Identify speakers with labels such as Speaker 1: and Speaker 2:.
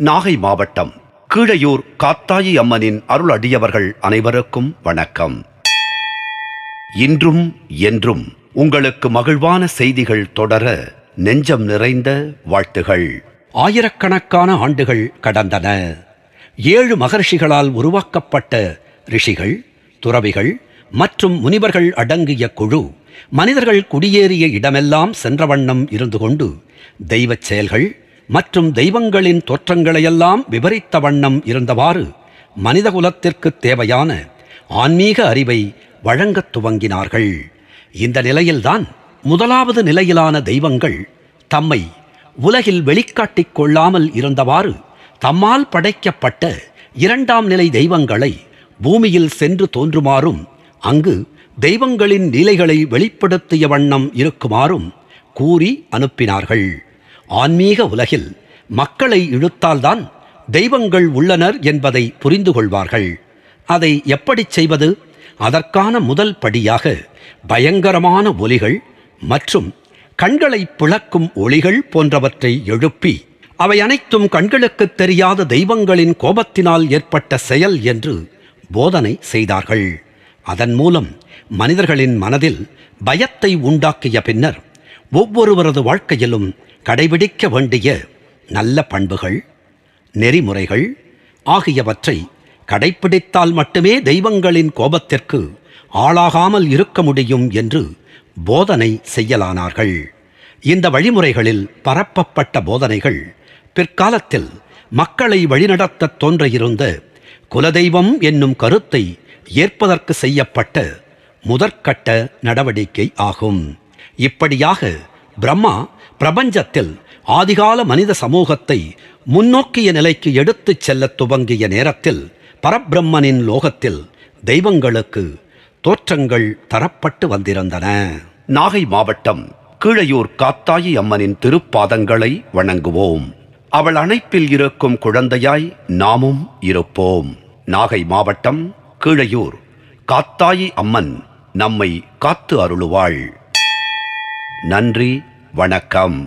Speaker 1: நாகை மாவட்டம் கீழையூர் காத்தாயி அம்மனின் அருள் அடியவர்கள் அனைவருக்கும் வணக்கம். இன்றும் என்றும் உங்களுக்கு மகிழ்வான செய்திகள் தொடர நெஞ்சம் நிறைந்த வாழ்த்துகள். ஆயிரக்கணக்கான ஆண்டுகள் கடந்தன. 7 மகர்ஷிகளால் உருவாக்கப்பட்ட ரிஷிகள், துறவிகள் மற்றும் முனிவர்கள் அடங்கிய குழு மனிதர்கள் குடியேறிய இடமெல்லாம் சென்ற வண்ணம் இருந்து கொண்டு தெய்வச் செயல்கள் மற்றும் தெய்வங்களின் தோற்றங்களையெல்லாம் விவரித்த வண்ணம் இருந்தவாறு மனிதகுலத்திற்கு தேவையான ஆன்மீக அறிவை வழங்கத் துவங்கினார்கள். இந்த நிலையில்தான் முதலாவது நிலையிலான தெய்வங்கள் தம்மை உலகில் வெளிக்காட்டிக் கொள்ளாமல் இருந்தவாறு தம்மால் படைக்கப்பட்ட 2ஆம் நிலை தெய்வங்களை பூமியில் சென்று தோன்றுமாறும் அங்கு தெய்வங்களின் நிலைகளை வெளிப்படுத்திய வண்ணம் இருக்குமாறும் கூறி அனுப்பினார்கள். ஆன்மீக உலகில் மக்களை இழுத்தால்தான் தெய்வங்கள் உள்ளனர் என்பதை புரிந்து கொள்வார்கள். அதை எப்படி செய்வது? அதற்கான முதல் படியாக பயங்கரமான ஒலிகள் மற்றும் கண்களை பிளக்கும் ஒளிகள் போன்றவற்றை எழுப்பி அவை அனைத்தும் கண்களுக்கு தெரியாத தெய்வங்களின் கோபத்தினால் ஏற்பட்ட செயல் என்று போதனை செய்தார்கள். அதன் மூலம் மனிதர்களின் மனதில் பயத்தை உண்டாக்கிய பின்னர் ஒவ்வொருவரது வாழ்க்கையிலும் கடைபிடிக்க வேண்டிய நல்ல பண்புகள், நெறிமுறைகள் ஆகியவற்றை கடைபிடித்தால் மட்டுமே தெய்வங்களின் கோபத்திற்கு ஆளாகாமல் இருக்க முடியும் என்று போதனை செய்யலானார்கள். இந்த வழிமுறைகளில் பரப்பப்பட்ட போதனைகள் பிற்காலத்தில் மக்களை வழிநடத்த தோன்றியிருந்த குலதெய்வம் என்னும் கருத்தை ஏற்பதற்கு செய்யப்பட்ட முதற்கட்ட நடவடிக்கை ஆகும். இப்படியாக பிரம்மா பிரபஞ்சத்தில் ஆதிகால மனித சமூகத்தை முன்னோக்கிய நிலைக்கு எடுத்துச் செல்ல துவங்கிய நேரத்தில் பரபிரம்மனின் லோகத்தில் தெய்வங்களுக்கு தோற்றங்கள் தரப்பட்டு வந்திருந்தன. நாகை மாவட்டம் கீழையூர் காத்தாயி அம்மனின் திருப்பாதங்களை வணங்குவோம். அவள் அணைப்பில் இருக்கும் குழந்தையாய் நாமும் இருப்போம். நாகை மாவட்டம் கீழையூர் காத்தாயி அம்மன் நம்மை காத்து அருளுவாள். நன்றி, வணக்கம்.